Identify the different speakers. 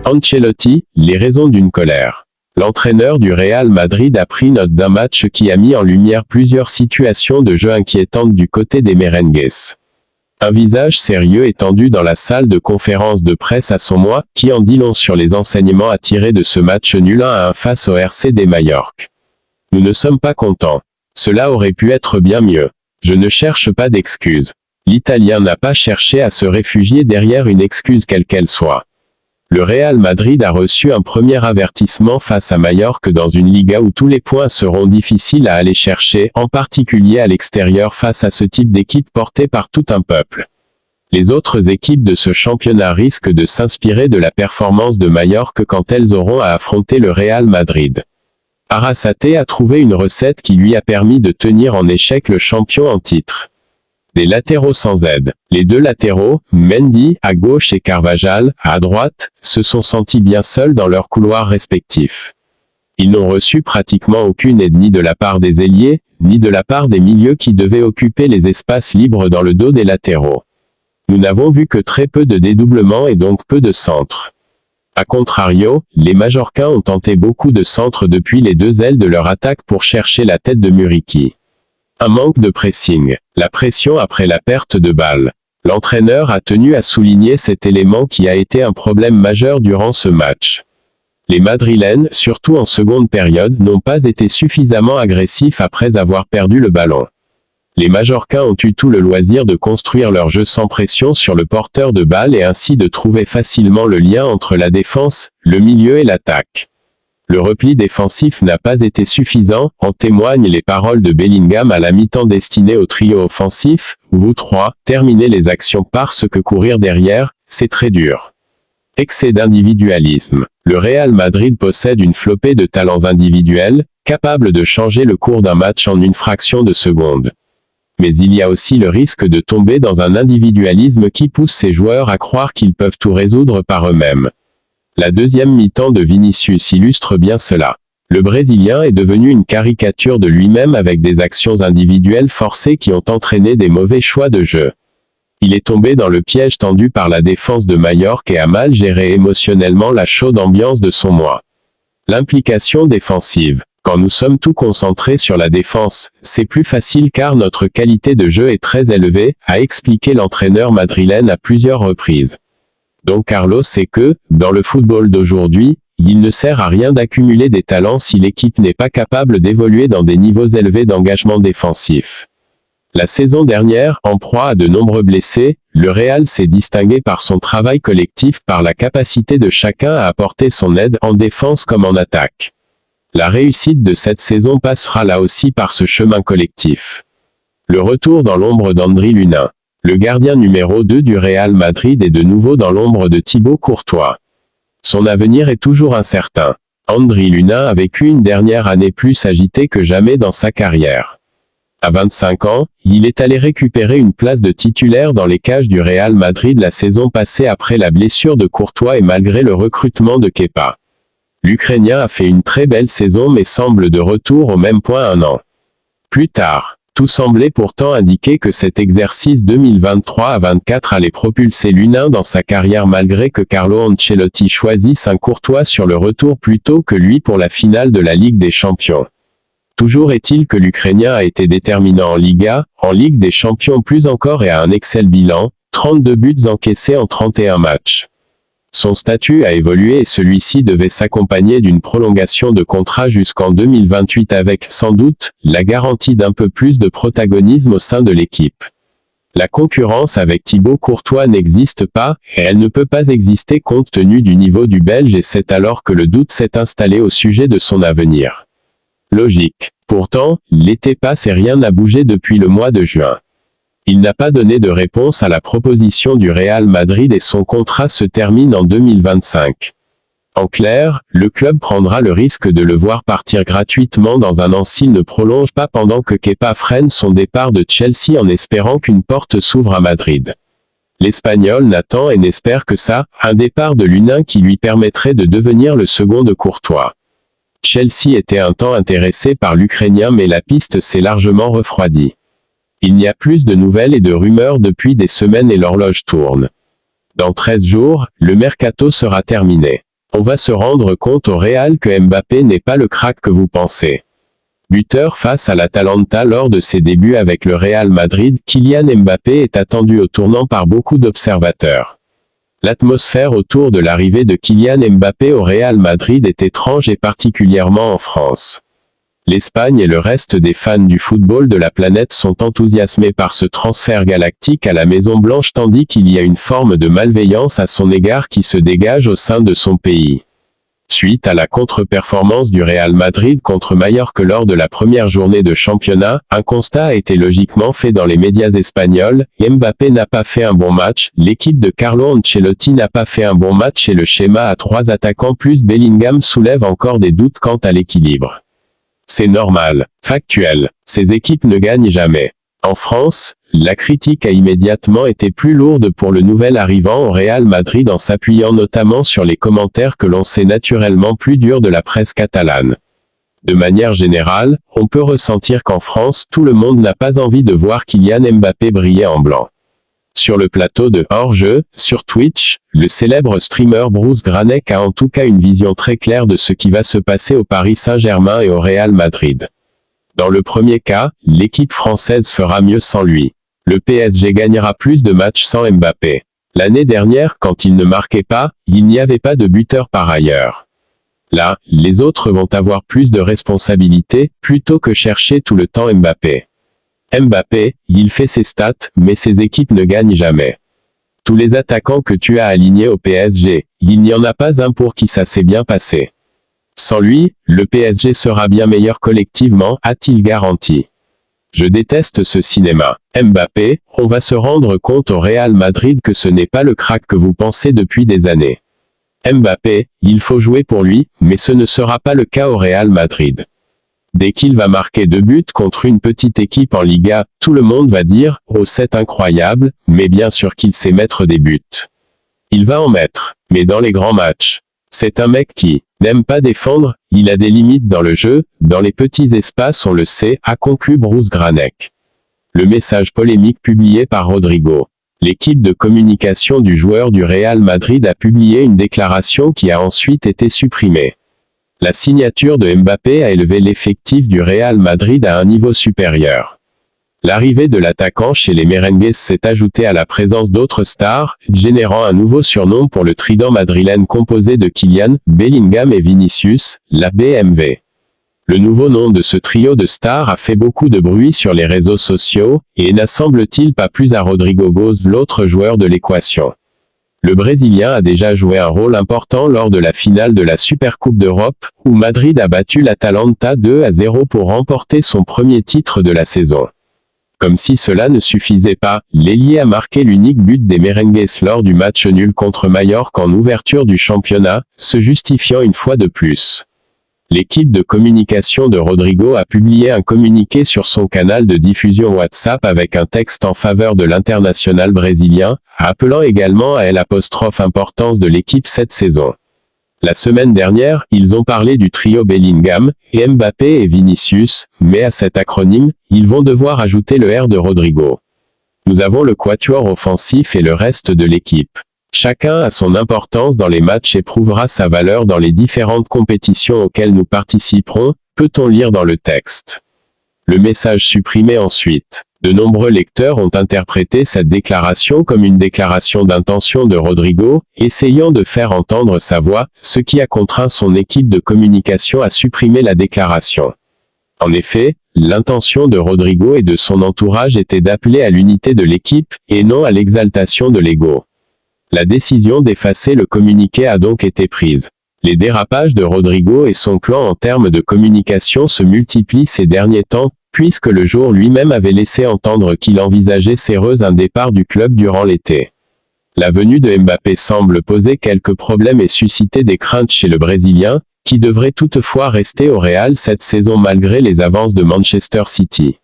Speaker 1: Ancelotti, les raisons d'une colère. L'entraîneur du Real Madrid a pris note d'un match qui a mis en lumière plusieurs situations de jeu inquiétantes du côté des merengues. Un visage sérieux étendu dans la salle de conférence de presse à son moi, qui en dit long sur les enseignements à tirer de ce match nul 1-1 face au RC de Majorque. Nous ne sommes pas contents. Cela aurait pu être bien mieux. Je ne cherche pas d'excuses. L'Italien n'a pas cherché à se réfugier derrière une excuse quelle qu'elle soit. Le Real Madrid a reçu un premier avertissement face à Majorque dans une Liga où tous les points seront difficiles à aller chercher, en particulier à l'extérieur face à ce type d'équipe portée par tout un peuple. Les autres équipes de ce championnat risquent de s'inspirer de la performance de Majorque quand elles auront à affronter le Real Madrid. Arrasate a trouvé une recette qui lui a permis de tenir en échec le champion en titre. Des latéraux sans aide. Les deux latéraux, Mendy à gauche et Carvajal à droite, se sont sentis bien seuls dans leurs couloirs respectifs. Ils n'ont reçu pratiquement aucune aide ni de la part des ailiers, ni de la part des milieux qui devaient occuper les espaces libres dans le dos des latéraux. Nous n'avons vu que très peu de dédoublements et donc peu de centres. A contrario, les Majorcains ont tenté beaucoup de centres depuis les deux ailes de leur attaque pour chercher la tête de Muriqi. Un manque de pressing. La pression après la perte de balle. L'entraîneur a tenu à souligner cet élément qui a été un problème majeur durant ce match. Les Madrilènes, surtout en seconde période, n'ont pas été suffisamment agressifs après avoir perdu le ballon. Les Majorcains ont eu tout le loisir de construire leur jeu sans pression sur le porteur de balle et ainsi de trouver facilement le lien entre la défense, le milieu et l'attaque. Le repli défensif n'a pas été suffisant, en témoignent les paroles de Bellingham à la mi-temps destinées au trio offensif. Vous trois, terminez les actions parce que courir derrière, c'est très dur. Excès d'individualisme. Le Real Madrid possède une flopée de talents individuels, capables de changer le cours d'un match en une fraction de seconde. Mais il y a aussi le risque de tomber dans un individualisme qui pousse ses joueurs à croire qu'ils peuvent tout résoudre par eux-mêmes. La deuxième mi-temps de Vinicius illustre bien cela. Le Brésilien est devenu une caricature de lui-même avec des actions individuelles forcées qui ont entraîné des mauvais choix de jeu. Il est tombé dans le piège tendu par la défense de Majorque et a mal géré émotionnellement la chaude ambiance de son moi. L'implication défensive. Quand nous sommes tout concentrés sur la défense, c'est plus facile car notre qualité de jeu est très élevée, a expliqué l'entraîneur madrilène à plusieurs reprises. Donc Carlos sait que, dans le football d'aujourd'hui, il ne sert à rien d'accumuler des talents si l'équipe n'est pas capable d'évoluer dans des niveaux élevés d'engagement défensif. La saison dernière, en proie à de nombreux blessés, le Real s'est distingué par son travail collectif, par la capacité de chacun à apporter son aide en défense comme en attaque. La réussite de cette saison passera là aussi par ce chemin collectif. Le retour dans l'ombre d'Andry Lunin. Le gardien numéro 2 du Real Madrid est de nouveau dans l'ombre de Thibaut Courtois. Son avenir est toujours incertain. Andry Lunin a vécu une dernière année plus agitée que jamais dans sa carrière. À 25 ans, il est allé récupérer une place de titulaire dans les cages du Real Madrid la saison passée après la blessure de Courtois et malgré le recrutement de Kepa. L'Ukrainien a fait une très belle saison mais semble de retour au même point un an plus tard. Tout semblait pourtant indiquer que cet exercice 2023 à 24 allait propulser Lunin dans sa carrière malgré que Carlo Ancelotti choisisse un Courtois sur le retour plutôt que lui pour la finale de la Ligue des Champions. Toujours est-il que l'Ukrainien a été déterminant en Liga, en Ligue des Champions plus encore et a un excellent bilan, 32 buts encaissés en 31 matchs. Son statut a évolué et celui-ci devait s'accompagner d'une prolongation de contrat jusqu'en 2028 avec, sans doute, la garantie d'un peu plus de protagonisme au sein de l'équipe. La concurrence avec Thibaut Courtois n'existe pas, et elle ne peut pas exister compte tenu du niveau du Belge et c'est alors que le doute s'est installé au sujet de son avenir. Logique. Pourtant, l'été passe et rien n'a bougé depuis le mois de juin. Il n'a pas donné de réponse à la proposition du Real Madrid et son contrat se termine en 2025. En clair, le club prendra le risque de le voir partir gratuitement dans un an s'il ne prolonge pas pendant que Kepa freine son départ de Chelsea en espérant qu'une porte s'ouvre à Madrid. L'Espagnol n'attend et n'espère que ça, un départ de Lunin qui lui permettrait de devenir le second de Courtois. Chelsea était un temps intéressé par l'Ukrainien mais la piste s'est largement refroidie. Il n'y a plus de nouvelles et de rumeurs depuis des semaines et l'horloge tourne. Dans 13 jours, le mercato sera terminé. On va se rendre compte au Real que Mbappé n'est pas le crack que vous pensez. Buteur face à l'Atalanta lors de ses débuts avec le Real Madrid, Kylian Mbappé est attendu au tournant par beaucoup d'observateurs. L'atmosphère autour de l'arrivée de Kylian Mbappé au Real Madrid est étrange et particulièrement en France. L'Espagne et le reste des fans du football de la planète sont enthousiasmés par ce transfert galactique à la Maison-Blanche tandis qu'il y a une forme de malveillance à son égard qui se dégage au sein de son pays. Suite à la contre-performance du Real Madrid contre Mallorca lors de la première journée de championnat, un constat a été logiquement fait dans les médias espagnols. Mbappé n'a pas fait un bon match, l'équipe de Carlo Ancelotti n'a pas fait un bon match et le schéma à 3 attaquants plus Bellingham soulève encore des doutes quant à l'équilibre. C'est normal, factuel, ces équipes ne gagnent jamais. En France, la critique a immédiatement été plus lourde pour le nouvel arrivant au Real Madrid en s'appuyant notamment sur les commentaires que l'on sait naturellement plus durs de la presse catalane. De manière générale, on peut ressentir qu'en France, tout le monde n'a pas envie de voir Kylian Mbappé briller en blanc. Sur le plateau de Hors-jeu, sur Twitch, le célèbre streamer Bruce Granek a en tout cas une vision très claire de ce qui va se passer au Paris Saint-Germain et au Real Madrid. Dans le premier cas, l'équipe française fera mieux sans lui. Le PSG gagnera plus de matchs sans Mbappé. L'année dernière, quand il ne marquait pas, il n'y avait pas de buteur par ailleurs. Là, les autres vont avoir plus de responsabilités, plutôt que chercher tout le temps Mbappé. Mbappé, il fait ses stats, mais ses équipes ne gagnent jamais. Tous les attaquants que tu as alignés au PSG, il n'y en a pas un pour qui ça s'est bien passé. Sans lui, le PSG sera bien meilleur collectivement, a-t-il garanti. Je déteste ce cinéma. Mbappé, on va se rendre compte au Real Madrid que ce n'est pas le crack que vous pensez depuis des années. Mbappé, il faut jouer pour lui, mais ce ne sera pas le cas au Real Madrid. Dès qu'il va marquer 2 buts contre une petite équipe en Liga, tout le monde va dire « Oh c'est incroyable », mais bien sûr qu'il sait mettre des buts. Il va en mettre, mais dans les grands matchs. C'est un mec qui n'aime pas défendre, il a des limites dans le jeu, dans les petits espaces on le sait, a conclu Bruce Granek. Le message polémique publié par Rodrigo. L'équipe de communication du joueur du Real Madrid a publié une déclaration qui a ensuite été supprimée. La signature de Mbappé a élevé l'effectif du Real Madrid à un niveau supérieur. L'arrivée de l'attaquant chez les Merengues s'est ajoutée à la présence d'autres stars, générant un nouveau surnom pour le trident madrilène composé de Kylian, Bellingham et Vinicius, la BMW. Le nouveau nom de ce trio de stars a fait beaucoup de bruit sur les réseaux sociaux, et n'assemble-t-il pas plus à Rodrigo Goes, l'autre joueur de l'équation. Le Brésilien a déjà joué un rôle important lors de la finale de la Supercoupe d'Europe, où Madrid a battu l'Atalanta 2-0 pour remporter son premier titre de la saison. Comme si cela ne suffisait pas, l'ailier a marqué l'unique but des Merengues lors du match nul contre Mallorca en ouverture du championnat, se justifiant une fois de plus. L'équipe de communication de Rodrigo a publié un communiqué sur son canal de diffusion WhatsApp avec un texte en faveur de l'international brésilien, appelant également à l'importance de l'équipe cette saison. La semaine dernière, ils ont parlé du trio Bellingham, et Mbappé et Vinicius, mais à cet acronyme, ils vont devoir ajouter le R de Rodrigo. Nous avons le quatuor offensif et le reste de l'équipe. Chacun a son importance dans les matchs et prouvera sa valeur dans les différentes compétitions auxquelles nous participerons, peut-on lire dans le texte. Le message supprimé ensuite. De nombreux lecteurs ont interprété cette déclaration comme une déclaration d'intention de Rodrigo, essayant de faire entendre sa voix, ce qui a contraint son équipe de communication à supprimer la déclaration. En effet, l'intention de Rodrigo et de son entourage était d'appeler à l'unité de l'équipe, et non à l'exaltation de l'ego. La décision d'effacer le communiqué a donc été prise. Les dérapages de Rodrigo et son clan en termes de communication se multiplient ces derniers temps, puisque le jour lui-même avait laissé entendre qu'il envisageait sérieusement un départ du club durant l'été. La venue de Mbappé semble poser quelques problèmes et susciter des craintes chez le Brésilien, qui devrait toutefois rester au Real cette saison malgré les avances de Manchester City.